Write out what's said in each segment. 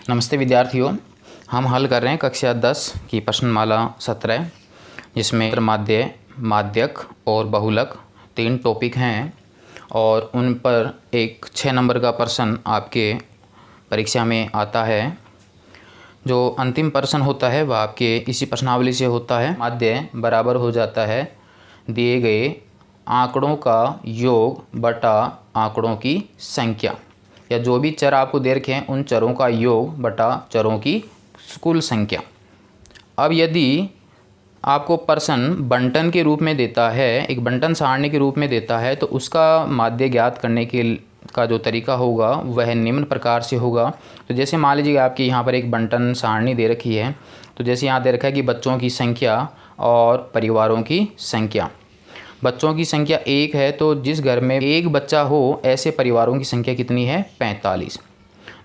नमस्ते विद्यार्थियों, हम हल कर रहे हैं कक्षा 10 की प्रश्नमाला 17, जिसमें माध्य, माध्यक और बहुलक 3 टॉपिक हैं और उन पर एक 6 नंबर का प्रश्न आपके परीक्षा में आता है। जो अंतिम प्रश्न होता है वह आपके इसी प्रश्नावली से होता है। माध्य बराबर हो जाता है दिए गए आंकड़ों का योग बटा आंकड़ों की संख्या, या जो भी चर आपको दे रखे हैं उन चरों का योग बटा चरों की कुल संख्या। अब यदि आपको प्रश्न बंटन के रूप में देता है, एक बंटन सारणी के रूप में देता है, तो उसका माध्य ज्ञात करने का जो तरीका होगा वह निम्न प्रकार से होगा। तो जैसे मान लीजिए आपके यहाँ पर एक बंटन सारणी दे रखी है, तो जैसे यहाँ दे रखा है कि बच्चों की संख्या और परिवारों की संख्या। बच्चों की संख्या 1 है, तो जिस घर में एक बच्चा हो ऐसे परिवारों की संख्या कितनी है? 45।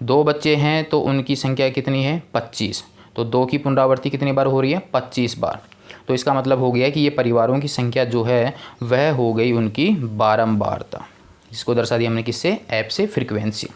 2 बच्चे हैं तो उनकी संख्या कितनी है? 25। तो 2 की पुनरावृत्ति कितनी बार हो रही है? 25 बार। तो इसका मतलब हो गया कि ये परिवारों की संख्या जो है वह हो गई उनकी बारंबारता, जिसको दर्शा दिया हमने किससे? एफ से, फ्रीक्वेंसी।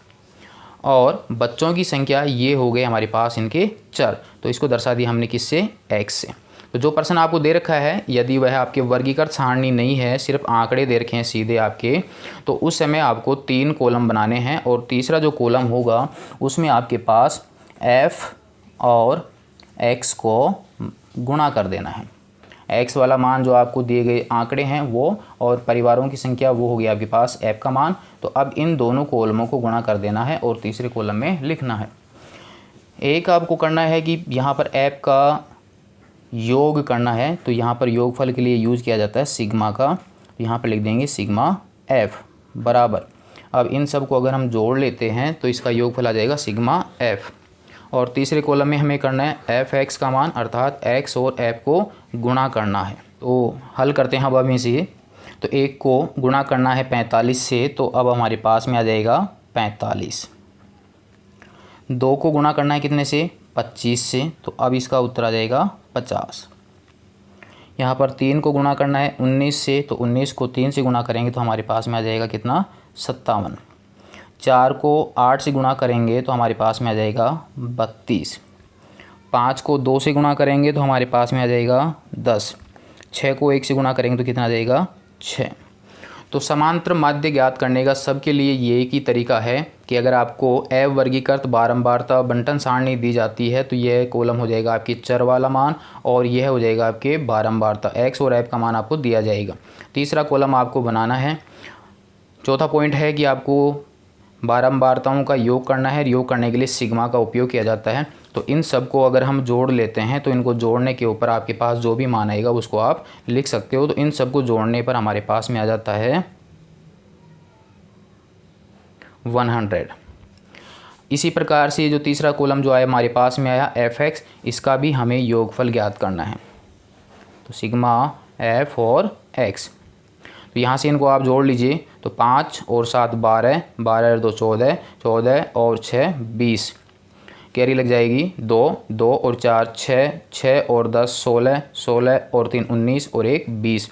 और बच्चों की संख्या ये हो गए हमारे पास इनके चर, तो इसको दर्शा दिया हमने किससे? एक्स से। तो जो प्रश्न आपको दे रखा है यदि वह आपके वर्गीकृत सारणी नहीं है, सिर्फ आंकड़े दे रखे हैं सीधे आपके, तो उस समय आपको 3 कॉलम बनाने हैं और तीसरा जो कॉलम होगा उसमें आपके पास एफ और एक्स को गुणा कर देना है। एक्स वाला मान जो आपको दिए गए आंकड़े हैं वो, और परिवारों की संख्या वो हो गया आपके पास एफ का मान। तो अब इन दोनों कॉलमों को गुणा कर देना है और तीसरे कॉलम में लिखना है। एक आपको करना है कि यहाँ पर एफ का योग करना है, तो यहाँ पर योगफल के लिए यूज़ किया जाता है सिग्मा का। तो यहाँ पर लिख देंगे सिग्मा एफ बराबर, अब इन सब को अगर हम जोड़ लेते हैं तो इसका योगफल आ जाएगा सिग्मा एफ। और तीसरे कॉलम में हमें करना है एफ एक्स का मान, अर्थात एक्स और एफ को गुणा करना है। तो हल करते हैं अब इसे। तो एक को गुणा करना है 45 से, तो अब हमारे पास में आ जाएगा 45। 2 को गुणा करना है कितने से? 25 से, तो अब इसका उत्तर आ जाएगा 50। यहाँ पर 3 को गुणा करना है 19 से, तो 19 को 3 से गुणा करेंगे तो हमारे पास में आ जाएगा कितना? 57। 4 को 8 से गुणा करेंगे तो हमारे पास में आ जाएगा 32। 5 को 2 से गुणा करेंगे तो हमारे पास में आ जाएगा 10। 6 को 1 से गुणा करेंगे तो कितना आ जाएगा? 6। तो समांतर माध्य ज्ञात करने का सबके लिए ये एक ही तरीका है कि अगर आपको एफ वर्गीकृत बारंबारता बंटन सारणी दी जाती है तो यह कॉलम हो जाएगा आपकी चर वाला मान और यह हो जाएगा आपके बारंबारता, एक्स और एफ का मान आपको दिया जाएगा। तीसरा कॉलम आपको बनाना है। चौथा पॉइंट है कि आपको बारंबारताओं का योग करना है। योग करने के लिए सिग्मा का उपयोग किया जाता है। तो इन सब को अगर हम जोड़ लेते हैं तो इनको जोड़ने के ऊपर आपके पास जो भी मान आएगा उसको आप लिख सकते हो। तो इन सब को जोड़ने पर हमारे पास में आ जाता है 100। इसी प्रकार से जो तीसरा कॉलम जो आया हमारे पास में आया एफ एक्स, इसका भी हमें योगफल ज्ञात करना है। तो सिग्मा एफ और एक्स, तो यहाँ से इनको आप जोड़ लीजिए। तो 5 और 7 12, 12 और 2 14, 14 और 6 20, कैरी लग जाएगी 2, 2 और 4 6, 6 और 10 16, 16 और 3 19 और 1 20।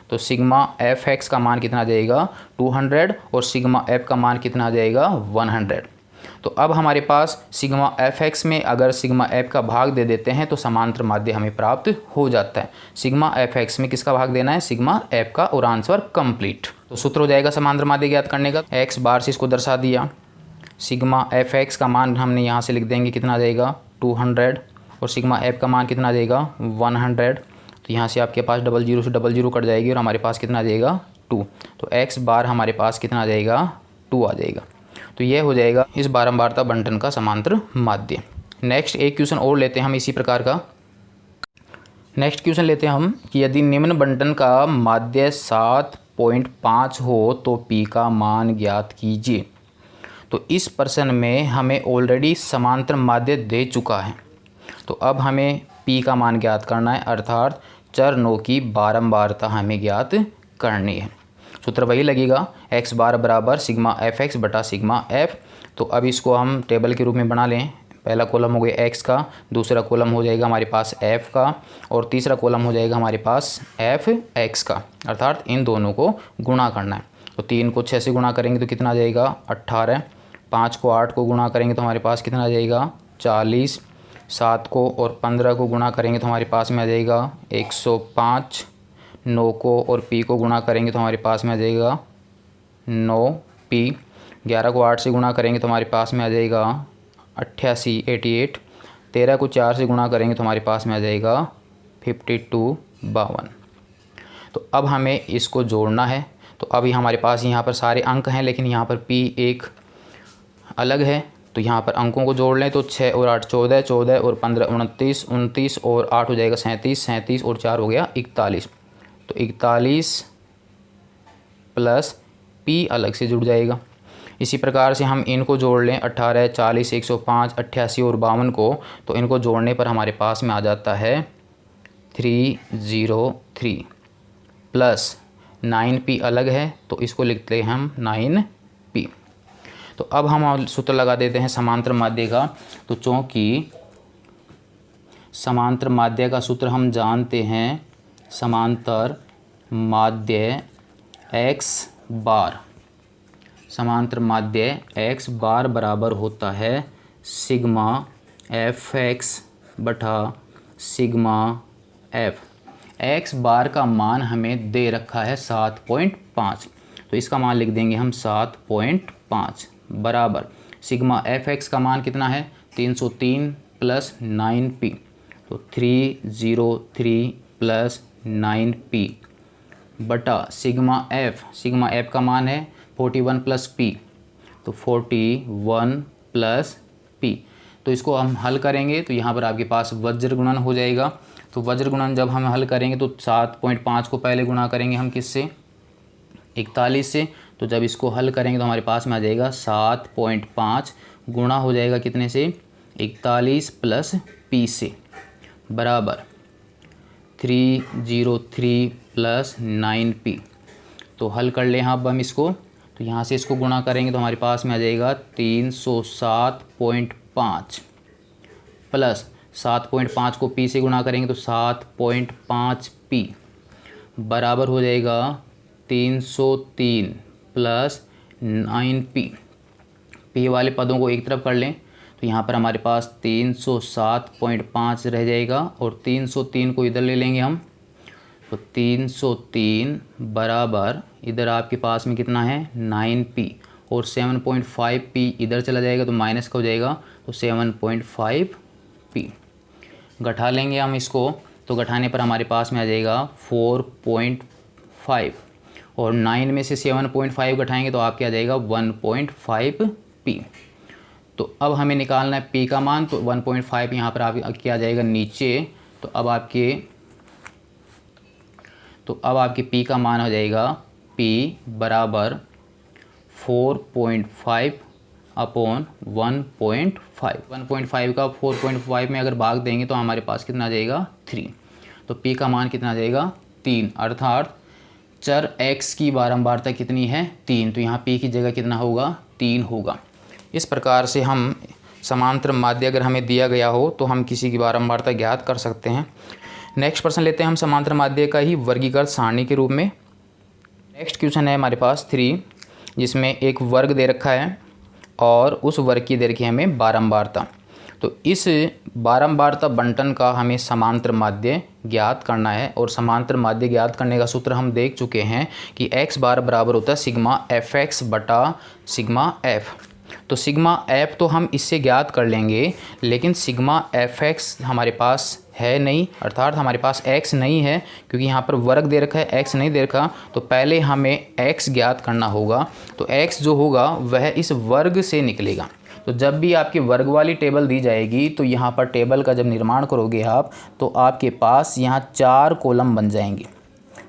तो सिग्मा एफ एक्स का मान कितना आ जाएगा? 200 और सिग्मा एफ का मान कितना आ जाएगा? 100। तो अब हमारे पास सिग्मा एफ एक्स में अगर सिग्मा एफ का भाग दे देते हैं तो समांतर माध्य हमें प्राप्त हो जाता है। सिग्मा एफ एक्स में किसका भाग देना है? सिग्मा एफ का, और आंसर कंप्लीट। तो सूत्र हो जाएगा समांतर माध्य ज्ञात करने का। एक्स बार से इसको दर्शा दिया। सिग्मा एफ एक्स का मान हमने यहाँ से लिख देंगे कितना आ जाएगा? 200, और सिग्मा एफ का मान कितना आ जाएगा? 100। तो यहाँ से आपके पास 00 से 00 कट जाएगी और हमारे पास कितना आ जाएगा? 2। तो एक्स बार हमारे पास कितना आ जाएगा? 2 आ जाएगा। तो यह हो जाएगा इस बारंबारता बंटन का समांतर माध्य। नेक्स्ट एक क्वेश्चन और लेते हैं हम इसी प्रकार का। नेक्स्ट क्वेश्चन लेते हैं हम कि यदि निम्न बंटन का माध्य 7.5 हो तो पी का मान ज्ञात कीजिए। तो इस प्रश्न में हमें ऑलरेडी समांतर माध्य दे चुका है, तो अब हमें पी का मान ज्ञात करना है, अर्थात चर 9 की बारंबारता हमें ज्ञात करनी है। सूत्र वही लगेगा, एक्स बार बराबर सिग्मा एफ एक्स बटा सिग्मा एफ। तो अब इसको हम टेबल के रूप में बना लें। पहला कॉलम हो गया एक्स का, दूसरा कॉलम हो जाएगा हमारे पास एफ का, और तीसरा कॉलम हो जाएगा हमारे पास एफ एक्स का, अर्थात इन दोनों को गुणा करना है। तो 3 को 6 से गुणा करेंगे तो कितना आ जाएगा? 18। 5 को 8 को गुणा करेंगे तो हमारे पास कितना आ जाएगा? 40, 7 को और 15 को गुणा करेंगे तो हमारे पास में आ जाएगा 105, 9 को और p को गुणा करेंगे तो हमारे पास में आ जाएगा 9p, 11 को 8 से गुणा करेंगे तो हमारे पास में आ जाएगा 88, 13 को 4 से गुणा करेंगे तो हमारे पास में आ जाएगा 52। तो अब हमें इसको जोड़ना है। तो अभी हमारे पास यहाँ पर सारे अंक हैं, लेकिन यहाँ पर p एक अलग है। तो यहाँ पर अंकों को जोड़ लें तो 6 और 8 14, 14 और 15 29, 29 और 8 हो जाएगा 37, 37 और 4 हो गया 41। तो 41 प्लस p अलग से जुड़ जाएगा। इसी प्रकार से हम इनको जोड़ लें 18, 40, 105, 88 और 52 को, तो इनको जोड़ने पर हमारे पास में आ जाता है 303 प्लस 9p अलग है तो इसको लिखते हैं हम 9p। तो अब हम सूत्र लगा देते हैं समांतर माध्य का। तो चूँकि समांतर माध्य का सूत्र हम जानते हैं, समांतर माध्य x बार, समांतर माध्य x बार बराबर होता है सिग्मा fx बटा सिग्मा f। x बार का मान हमें दे रखा है 7.5, तो इसका मान लिख देंगे हम 7.5 बराबर सिग्मा fx का मान कितना है 303 प्लस 9p, तो 303 प्लस 9p बटा सिग्मा f का मान है 41 प्लस p, तो 41 प्लस p। तो इसको हम हल करेंगे तो यहाँ पर आपके पास वज्र गुणन हो जाएगा। तो वज्र गुणन जब हम हल करेंगे तो 7.5 को पहले गुणा करेंगे हम किससे 41 से। तो जब इसको हल करेंगे तो हमारे पास में आ जाएगा 7.5 गुणा हो जाएगा कितने से 41 प्लस p से बराबर 303 प्लस 9p। तो हल कर लें अब हम इसको, तो यहाँ से इसको गुणा करेंगे तो हमारे पास में आ जाएगा 307.5 प्लस 7.5 को p से गुणा करेंगे तो 7.5p बराबर हो जाएगा 303 प्लस 9p। p वाले पदों को एक तरफ कर लें तो यहाँ पर हमारे पास 307.5 रह जाएगा और 303 को इधर ले लेंगे हम, तो 303 बराबर इधर आपके पास में कितना है 9p और 7.5p इधर चला जाएगा तो माइनस का हो जाएगा, तो 7.5p। घटा लेंगे हम इसको, तो घटाने पर हमारे पास में आ जाएगा 4.5 और 9 में से 7.5 घटाएंगे तो आपके आ जाएगा 1.5p। तो अब हमें निकालना है p का मान, तो 1.5 यहाँ पर आपके आ जाएगा नीचे। तो अब आपके p का मान हो जाएगा p बराबर 4.5 अपॉन 1.5। 1.5 का 4.5 में अगर भाग देंगे तो हमारे पास कितना आ जाएगा 3। तो p का मान कितना आ जाएगा 3, अर्थात चर x की बारंबारता कितनी है 3। तो यहाँ p की जगह कितना होगा 3 होगा। इस प्रकार से हम समांतर माध्य अगर हमें दिया गया हो तो हम किसी की बारंबारता ज्ञात कर सकते हैं। नेक्स्ट प्रश्न लेते हैं हम समांतर माध्य का ही वर्गीकृत सारणी के रूप में। नेक्स्ट क्वेश्चन है हमारे पास 3, जिसमें एक वर्ग दे रखा है और उस वर्ग की दे रखी है हमें बारंबारता। तो इस बारंबारता बंटन का हमें समांतर माध्य ज्ञात करना है, और समांतर माध्य ज्ञात करने का सूत्र हम देख चुके हैं कि x बार बराबर होता है सिग्मा fx बटा सिग्मा f। तो सिग्मा f तो हम इससे ज्ञात कर लेंगे, लेकिन सिग्मा fx हमारे पास है नहीं, अर्थात हमारे पास x नहीं है, क्योंकि यहाँ पर वर्ग दे रखा है x नहीं दे रखा। तो पहले हमें x ज्ञात करना होगा। तो x जो होगा वह इस वर्ग से निकलेगा। तो जब भी आपकी वर्ग वाली टेबल दी जाएगी तो यहाँ पर टेबल का जब निर्माण करोगे आप, तो आपके पास यहाँ 4 कॉलम बन जाएंगे।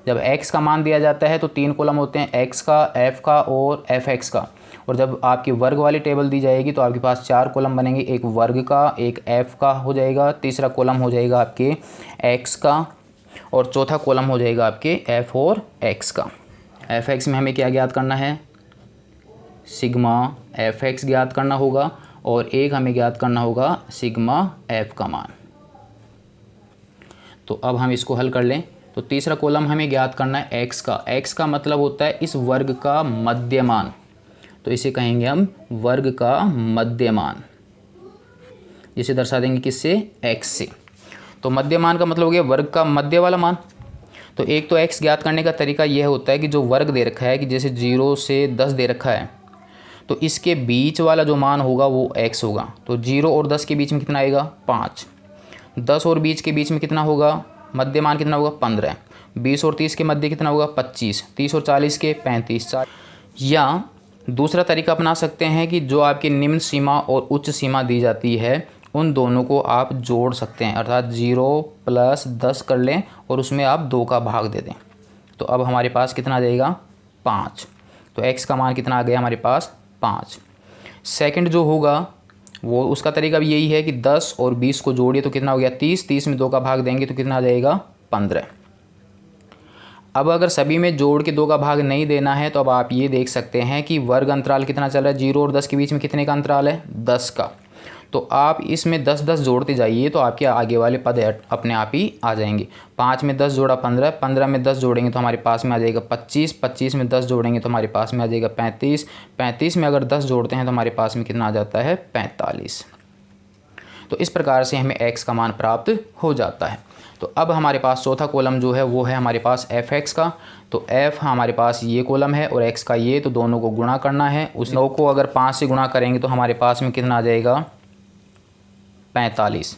जब x का मान दिया जाता है तो 3 कॉलम होते हैं, x का, f का और fx का। और जब आपकी वर्ग वाली टेबल दी जाएगी तो आपके पास 4 कॉलम बनेंगे, एक वर्ग का, एक f का हो जाएगा, तीसरा कॉलम हो जाएगा आपके x का, और चौथा कॉलम हो जाएगा आपके f और x का। fx में हमें क्या ज्ञात करना है सिग्मा fx ज्ञात करना होगा, और एक हमें ज्ञात करना होगा सिग्मा f का मान। तो अब हम इसको हल कर लें। तो तीसरा कॉलम हमें ज्ञात करना है x का। x का मतलब होता है इस वर्ग का मध्यमान, तो इसे कहेंगे हम वर्ग का मध्यमान। जिसे दर्शा देंगे किससे, x से। तो मध्य मान का मतलब हो गया वर्ग का मध्य वाला मान। तो एक तो x ज्ञात करने का तरीका यह होता है कि जो वर्ग दे रखा है, कि जैसे 0 से 10 दे रखा है, तो इसके बीच वाला जो मान होगा वो x होगा। तो 0 और 10 के बीच में कितना आएगा, 5। 10 और 20 के बीच में कितना होगा, मध्य मान कितना होगा, 15। 20 और 30 के मध्य कितना होगा, 25। 30 और 40 के 35। या दूसरा तरीका अपना सकते हैं कि जो आपकी निम्न सीमा और उच्च सीमा दी जाती है उन दोनों को आप जोड़ सकते हैं, अर्थात 0 + 10 कर लें और उसमें आप 2 का भाग दे दें। तो अब हमारे पास कितना आ जाएगा, 5। तो x का मान कितना आ गया हमारे पास, 5। सेकंड जो होगा वो उसका तरीका भी यही है कि 10 और 20 को जोड़िए तो कितना हो गया, 30। 30 में 2 का भाग देंगे तो कितना आ जाएगा, 15। अब अगर सभी में जोड़ के 2 का भाग नहीं देना है तो अब आप ये देख सकते हैं कि वर्ग अंतराल कितना चल रहा है, 0 और 10 के बीच में कितने का अंतराल है, 10 का। तो आप इसमें 10 10 जोड़ते जाइए तो आपके आगे वाले पद अपने आप ही आ जाएंगे। 5 में 10 जोड़ा 15, 15 में 10 जोड़ेंगे तो हमारे पास में आ जाएगा 25, 25 में 10 जोड़ेंगे तो हमारे पास में आ जाएगा 35, 35 में अगर 10 जोड़ते हैं तो हमारे पास में कितना आ जाता है, 45। तो इस प्रकार से हमें x का मान प्राप्त हो जाता है। तो अब हमारे पास चौथा कॉलम जो है वो है हमारे पास fx का। तो f हमारे पास ये कॉलम है और x का ये, तो दोनों को गुणा करना है। उस 9 को अगर 5 से गुणा करेंगे तो हमारे पास में कितना आ जाएगा, 45।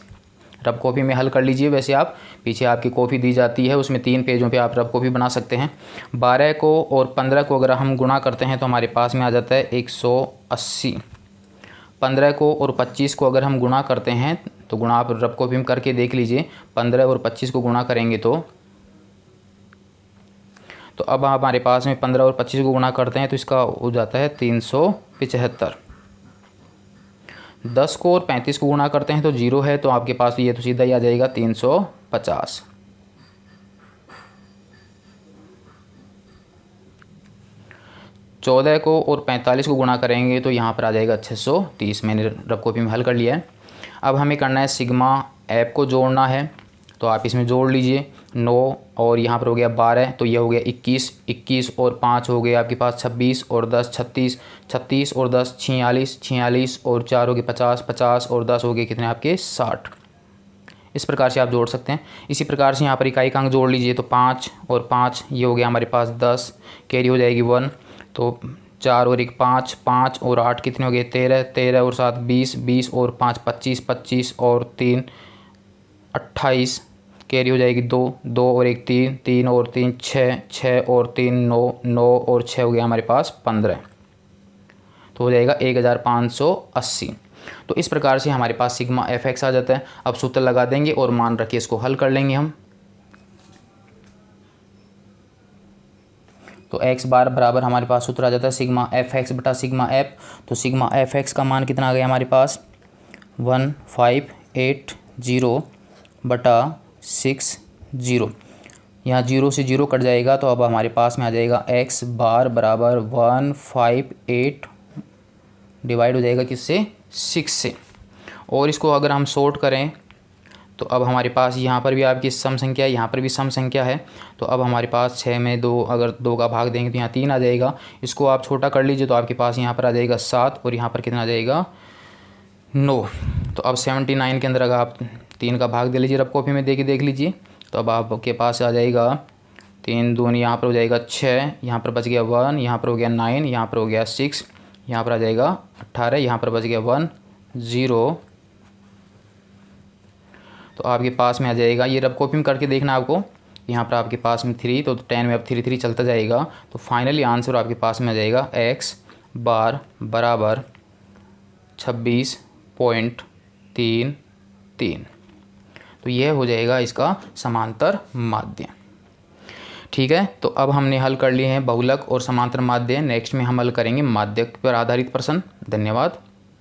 रब कॉपी में हल कर लीजिए। वैसे आप पीछे आपकी कॉपी दी जाती है, उसमें 3 पेजों पे आप रब कॉपी बना सकते हैं। 12 को और 15 को अगर हम गुणा करते हैं तो हमारे पास में आ जाता है 180। 15 को और 25 को अगर हम गुणा करते हैं तो गुणा आप रब कॉपी में करके देख लीजिए। 15 और 25 को गुणा करेंगे तो अब हमारे पास में 15 और 25 को गुणा करते हैं तो इसका हो जाता है 375। 10 को और 35 को गुणा करते हैं तो 0 है, तो आपके पास ये तो सीधा ही आ जाएगा 350। 14 को और 45 को गुणा करेंगे तो यहाँ पर आ जाएगा 630। मैंने रब कॉपी में हल कर लिया है। अब हमें करना है सिग्मा ऐप को जोड़ना है, तो आप इसमें जोड़ लीजिए। 9 और यहाँ पर हो गया 12, तो ये हो गया 21। 21 और 5 हो गए आपके पास 26 और 10 36। 36 और 10 46। 46 और 4 हो गए 50। 50 और 10 हो गए कितने आपके, 60। इस प्रकार से आप जोड़ सकते हैं। इसी प्रकार से यहाँ पर इकाई का अंक जोड़ लीजिए। तो 5 और 5 ये हो गया हमारे पास 10, कैरी हो जाएगी 1। तो 4 और 1 5, 5 और 8 कितने हो गए, 13। 13 और 7 20, 20 और 5 25, 25 और 3 28, कैरी हो जाएगी 2। 2 और 1 3, 3 और 3 6, 6 और 3 9, 9 और 6 हो गया हमारे पास 15। तो हो जाएगा 1580। तो इस प्रकार से हमारे पास सिग्मा fx आ जाता है। अब सूत्र लगा देंगे और मान रखिए इसको हल कर लेंगे हम। तो x बार बराबर हमारे पास सूत्र आ जाता है सिग्मा fx बटा सिग्मा f। तो सिग्मा fx का मान कितना आ गया हमारे पास, 1580 बटा 60। यहाँ 0 से 0 कट जाएगा तो अब हमारे पास में आ जाएगा x बार बराबर 158 डिवाइड हो जाएगा किससे, 6 से। और इसको अगर हम सॉर्ट करें तो अब हमारे पास यहाँ पर भी आपकी सम संख्या है, यहाँ पर भी सम संख्या है। तो अब हमारे पास 6 में 2 अगर 2 का भाग देंगे तो यहाँ 3 आ जाएगा। इसको आप छोटा कर लीजिए तो आपके पास यहाँ पर आ जाएगा 7 और यहाँ पर कितना आ जाएगा, 9। तो अब 79 के अंदर अगर आप 3 का भाग दे लीजिए, रब कॉपी में दे के देख लीजिए। तो अब आपके पास आ जाएगा 3 दूनी, यहाँ पर हो जाएगा 6, यहाँ पर बच गया 1, यहाँ पर हो गया 9, यहाँ पर हो गया 6, यहाँ पर आ जाएगा 18, यहाँ पर बच गया 1 0। तो आपके पास में आ जाएगा, ये रब कॉपी में करके देखना आपको। यहाँ पर आपके पास में 3, तो 10 में अब 3 3 चलता जाएगा। तो फाइनली आंसर आपके पास में आ जाएगा x बार बराबर 26.33। तो यह हो जाएगा इसका समांतर माध्य। ठीक है, तो अब हमने हल कर लिए हैं बहुलक और समांतर माध्य। नेक्स्ट में हम हल करेंगे माध्यक पर आधारित प्रश्न। धन्यवाद।